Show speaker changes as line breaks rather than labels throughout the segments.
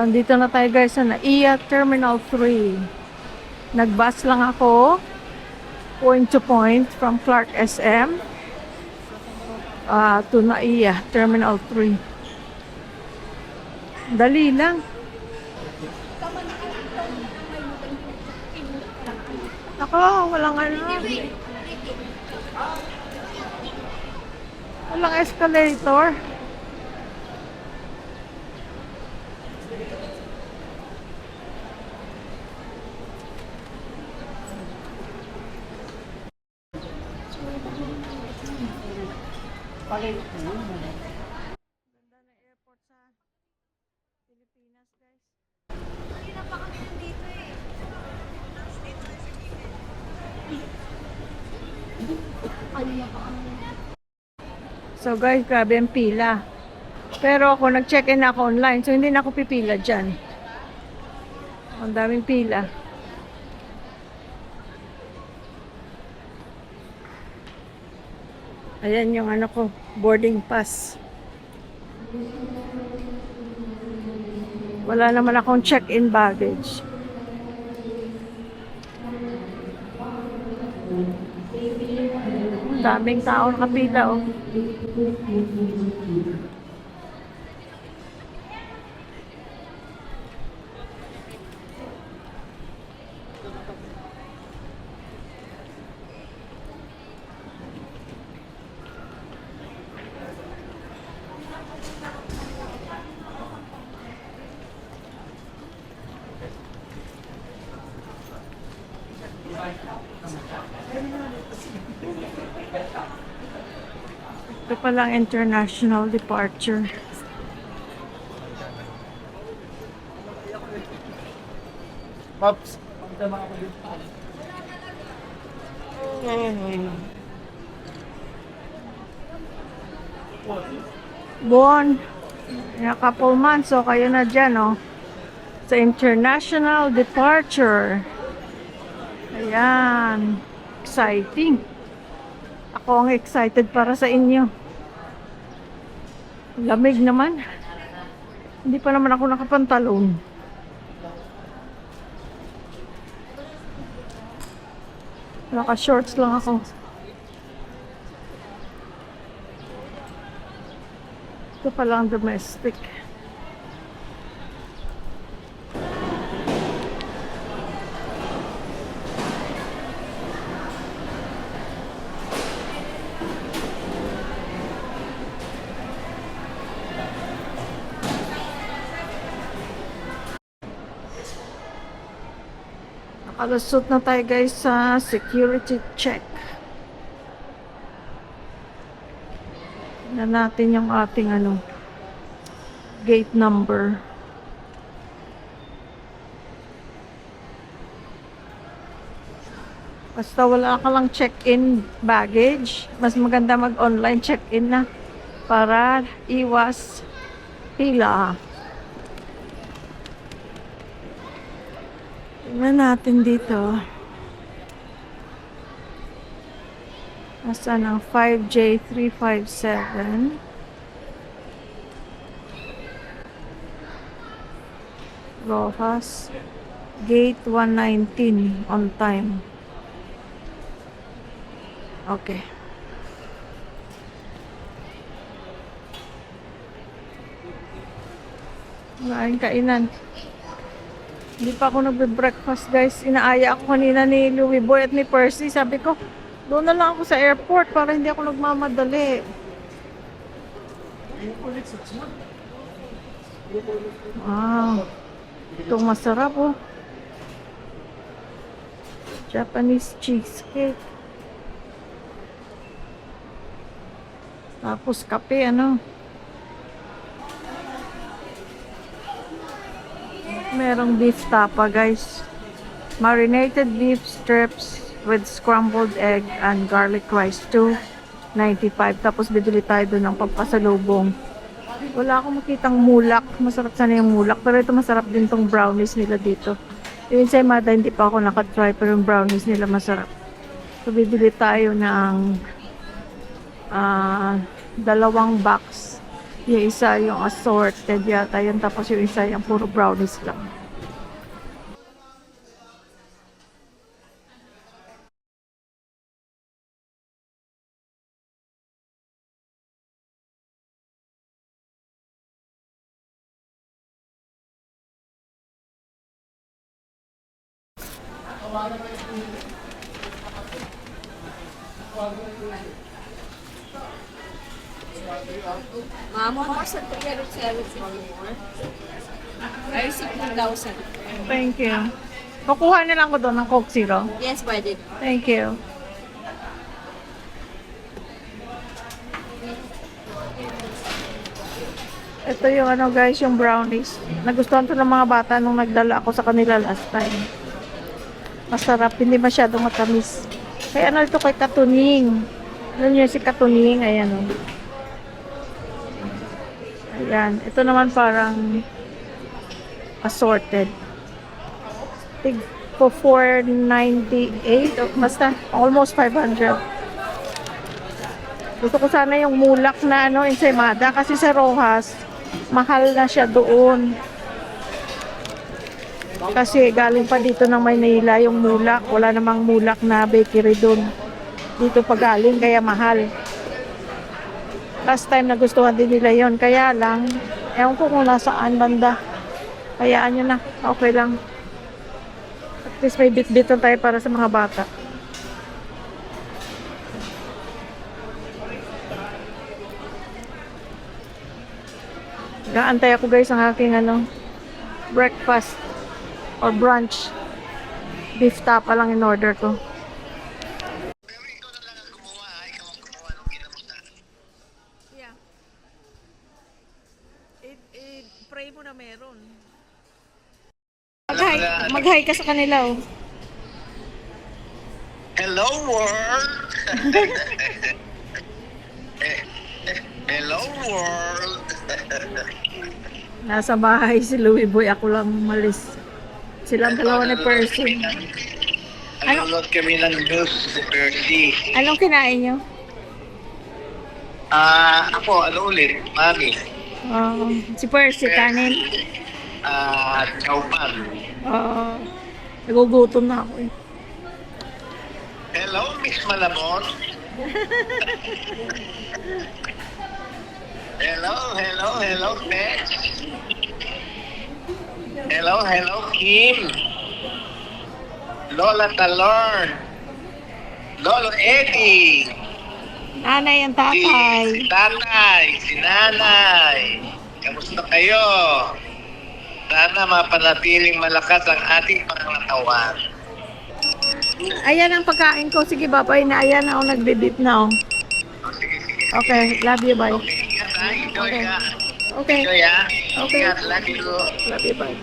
Nandito na tayo guys sa NAIA Terminal 3. Nag-bus lang ako point to point from Clark SM to NAIA Terminal 3. Dali lang. Ako, walang ano. Walang escalator. Ganda ng airport sa Pilipinas, guys. Hindi na pa kami nandito eh. So guys, grabe ang pila. Pero ako, nag-check-in ako online, so hindi na ako pipila dyan. Ang daming pila. Ayan yung ano ko, boarding pass. Wala naman akong check-in baggage. Daming tao nakapila oh. Ito palang international departure.
Pops.
Buon. A couple months, so kayo na dyan, oh. Sa international departure. Ayan. Exciting. Ako ang excited para sa inyo. Lamig naman. Hindi pa naman ako nakapantalon. Naka-shorts lang ako. Ito palang domestic. Nakalusot na tayo guys sa security check. Na natin yung ating ano, gate number. Basta wala ka lang check-in baggage, mas maganda mag-online check-in na para iwas pila. Tingnan natin dito. Nasaan ang 5J357? Rojas. Gate 119 on time. Okay. Maraming kainan. Hindi pa ako nagbe-breakfast guys. Inaaya ako kanina ni Louie Boy at ni Percy. Sabi ko, doon na lang ako sa airport para hindi ako nagmamadali. Wow. Ito masarap oh. Japanese cheesecake. Tapos kape ano. Merong beef tapa guys. Marinated beef strips with scrambled egg and garlic rice, $2.95. Tapos bibili tayo doon ng pampasalubong. Wala akong makitang mulak. Masarap sana yung mulak. Pero ito masarap din tong brownies nila dito. Yung sa Imada, hindi pa ako nakatry. Pero yung brownies nila masarap. So bibili tayo ng 2 box Yung isa yung assorted yata yun. Tapos yung isa yung puro brownies lang.
Ma'am, how much ang 374? Ay, 16,000.
Thank you. Kukuha na lang ko doon ng Coke Zero.
Yes, pwede.
Thank you. Ito yung ano guys, yung brownies. Nagustuhan to ng mga bata nung nagdala ako sa kanila last time. Masarap, hindi masyadong matamis. Kaya ano ito kay Katuning. Ano yun si Katuning, ayan o. Ayan, ito naman parang assorted. Tig po 498 o basta almost 500. Gusto ko sana yung mulak na ano, ensaymada kasi sa Rojas mahal na siya doon. Kasi galing pa dito ng Maynila yung mulak. Wala namang mulak na bakery doon. Dito pa galing kaya mahal. Last time nagustuhan din nila yon. Kaya lang, ewan ko kung nasaan banda. Hayaan nyo na. Okay lang. At least may bit-bitan tayo para sa mga bata. Gaantay ako guys ang aking ano, breakfast or brunch. Beef tapa lang in order ko. Yeah. Pray mo na meron. Mag-hi ka sa kanila oh.
Hello world! Hello world!
Nasa bahay si Louie Boy, ako lang malis. Silang dalawa ni Percy.
Nanonood kami ng news si Percy.
Anong kinain nyo?
Ako, ano ulit? Mami.
Si Percy, kanin.
Chowpan.
Nagugutom na ako eh.
Hello, Miss Malamon. Hello, Tex. Hello, Kim. Lola Talorn. Lolo Eddie.
Nanay ang tatay.
Si tatay, si nanay. Kamusta kayo? Sana mapanatiling malakas ang ating pangangatawan.
Ayan ang pagkain ko. Sige, babay na. Ayan na ako nagbe-beep na. Oh.
Sige.
Okay, love you, bye.
Okay, ingat ha. Enjoy
Okay.
ka.
Okay,
Enjoy ha.
Okay.
Ingat, love you.
love you, bye.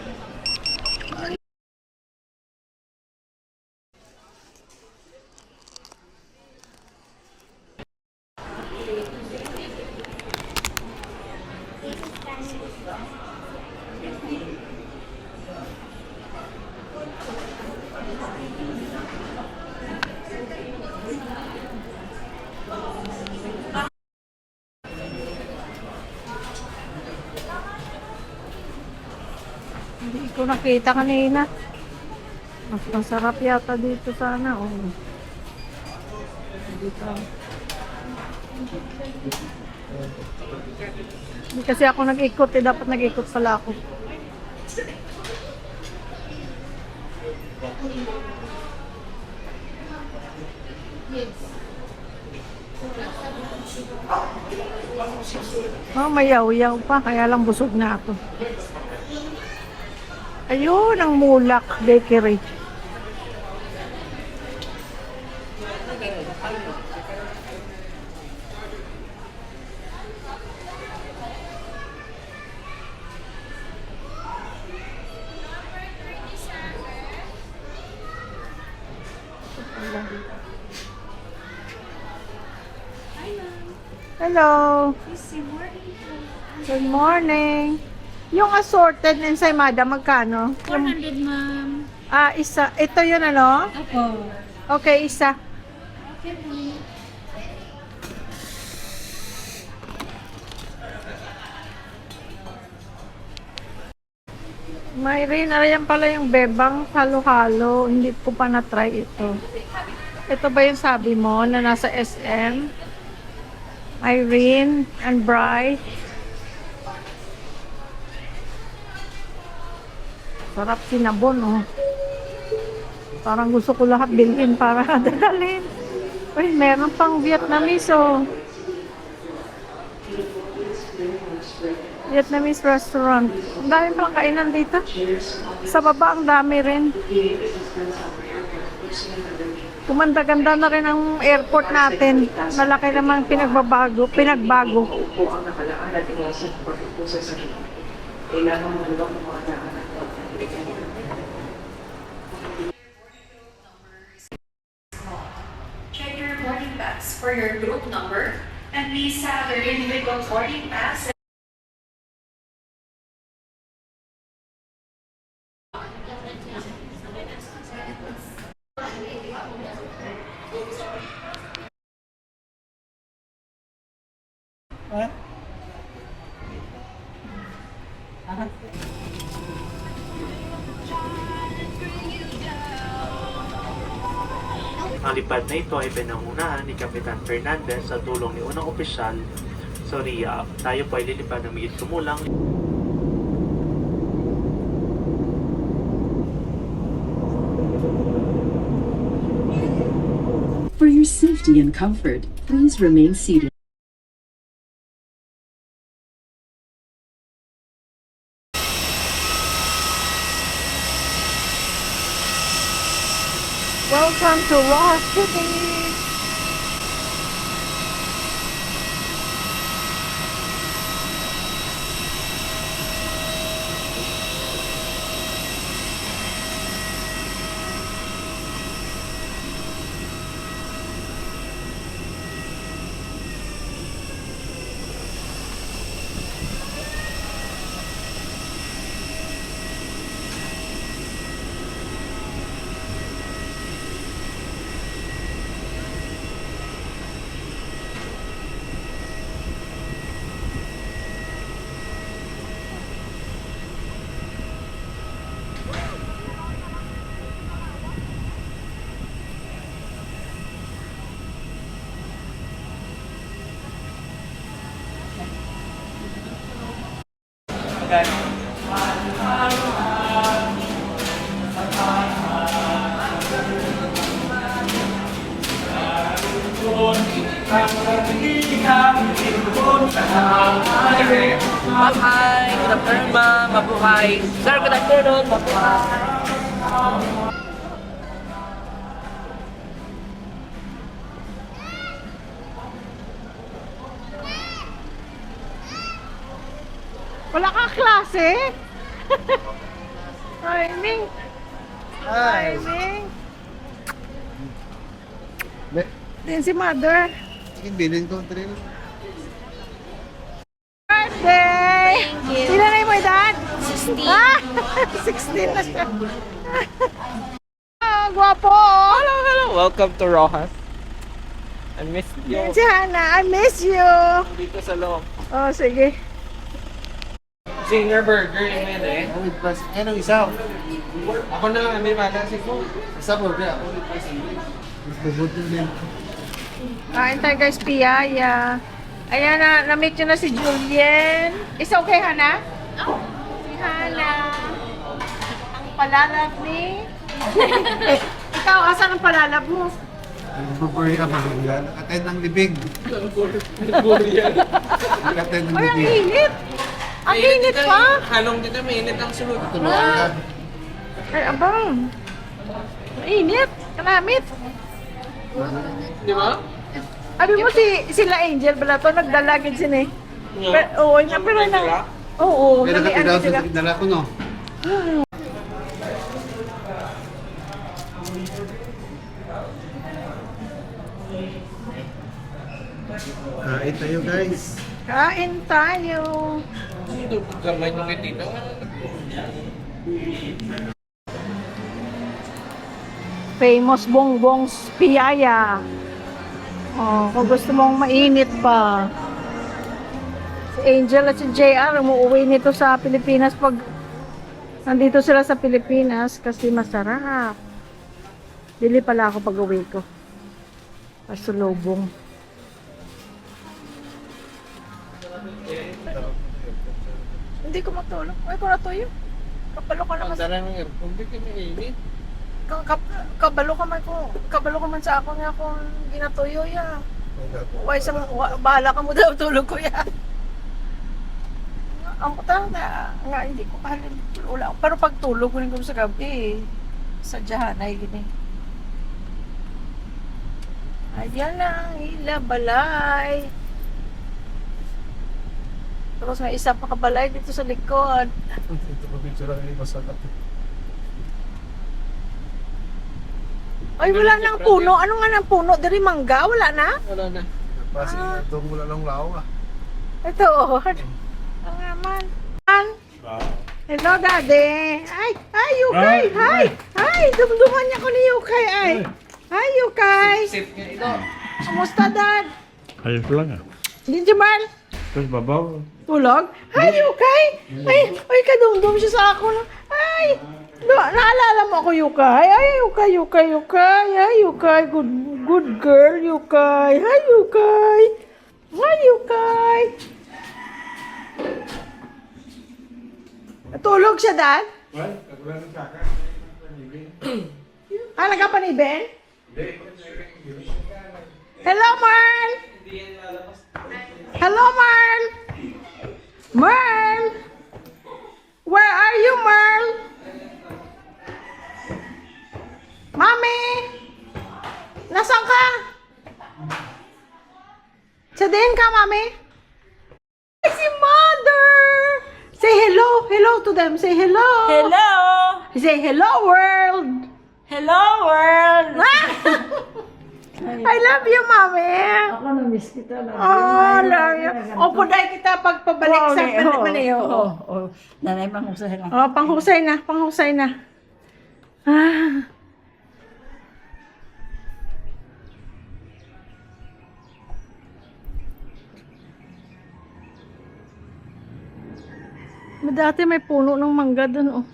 Hindi ko nakita kanina. Mas masarap yata dito sana. Oh. Dito. Hindi kasi ako nag-ikot eh. Dapat nag-ikot pala ako. Oh, may yaw-yaw pa. Kaya lang busog na ako. Ayun, ang Mulak Bakery. Hello. Good morning. Yung assorted ensaymada, magkano?
400, ma'am.
Isa. Ito yun ano?
Opo.
Okay, isa.
Okay, ma'am.
Mayroon, ayan pala yung bebang halo-halo. Hindi ko pa na-try ito. Ito ba yung sabi mo na nasa SM? Irene and Bright. Sarap sinabon, oh. Parang gusto ko lahat bilhin para dadalhin. Uy, meron pang Vietnamese, oh. Vietnamese restaurant. Ang dami palang kainan dito. Sa baba, ang dami rin. Kumanda-ganda na rin ang airport natin. Malaki namang pinagbago.
Upo ang nakalaan at iwasan ang pagpupusa sa sakit. Kailangan maluwag ng mga daan at pagpapalikan.
Check your boarding pass for your group number and please have your individual boarding pass.
Ang lipad na ito ay pinangunahan ni Kapitan Fernandez sa tulong ni unang opisyal sa RIA. Tayo po ay lilipad ng miit sumulang.
For your safety and comfort, please remain seated.
Welcome to Ross City!
Mabuhay! Good afternoon, ma'am. Mabuhay! Sir, good afternoon. Mabuhay!
Wala kang klase? Timing! Timing! Din si mother.
Bilhin ko, trail.
Birthday!
Thank you.
Ilan na yung may edad?
16.
Ah! 16 na siya. Ah, gwapo! oh.
Hello! Welcome to Rojas. I missed you.
Yan si Hannah, I miss you!
Dito sa loob.
Oh, sige.
Singer burger yung med eh.
With plus, anong isaw?
Ako na lang, hindi mala si Fu.
Isa po, kaya ako with plus. Gusto mo din.
Kain tayo guys, piyaya. Ayan na, na-meet nyo na si Julien. Is okay, Hannah? Si Hannah. Ang palalab ni... Ikaw, asan ang palalab mo?
Buburi ka ba? Nakaten ng libig. Nakaten ng
Ay, ang
libig.
init! Ang init pa!
Halong dito, mainit ang sulod.
Tulungan ka.
Ay, abang. Ang init. Kanamit.
Di ba?
Abi mo sila Angel bala to nagdalagid sila eh. Pero oo, pero na. Oo,
Pero
nami-
daw
sila.
sa tigdala ko, no? Kain tayo, guys.
Kain tayo.
Ito, gamay nung dito.
Famous bongbong piyaya. Oh, kung gusto mong mainit pa. Si Angel at si JR umuwi nito sa Pilipinas pag Nandito sila sa Pilipinas kasi masarap. Bili pala ako pag uwi ko. Pasulubong. Hindi ko matulog. Ay, ko natuyo. Kapalo ka naman. Kabalo ka man ko. Kabalo ka man sa ako nga kung ginatuyo ya. Bahala ka mo daw tulog ko ya. Ang kutang na nga hindi ko kahalin. Pero pag tulog ko rin ko sa gabi, sadyahan ay gini. Ayan lang, hila, balay. Tapos may isa pa kabalay dito sa likod. Ay, wala nang puno. Ano nga nang puno? Dari mangga? Wala na?
Wala na.
Wala lang lao ah.
Ito, oh. Ang aman. Hello, Daddy. Ay, Yukay. Hi. Hi, dumduman niya ko ni Yukay. Ay. Hi, Yukay.
Safe nga ito.
Kamusta, Dad?
Ayos lang ah.
Ginjimal.
Tapos babaw.
Tulog? Hi, Yukay. Ay, kadumdum siya sa ako. Ay, naalala mo ako, Yukay. Ay, Yukay. Ay, Yukay. Good girl, Yukay. Hi, Yukay. Hi, Yukay. Tulog siya, Dad? Nagkapanibin? Hello, Merl! Hello, Merl! Merl! Where are you, Merl? Mami! Nasaan ka? Sadiin ka, Mami? Ay, si Mother! Say hello! Hello to them! Say hello!
Hello!
Say hello, world!
Hello, world!
I love you, Mami!
Ako na-miss kita.
Oh, love you. O, puday kita pagpabalik sa Maneo.
Nanay, panghusay lang.
Oh, panghusay na. Ah. Dati may puno ng mangga doon, oh.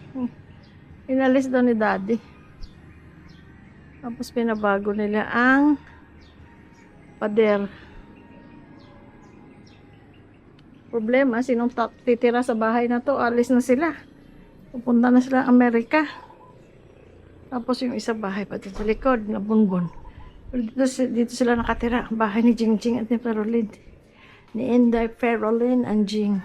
Inalis daw ni Daddy. Tapos pinabago nila ang pader. Problema, sinong titira sa bahay na to, alis na sila. Pupunta na sila Amerika. Tapos yung isa bahay pa dito sa likod, na bunbon. Dito sila nakatira, ang bahay ni Jingjing at ni Ferolin. Ni Inday, Ferolin, and Jing.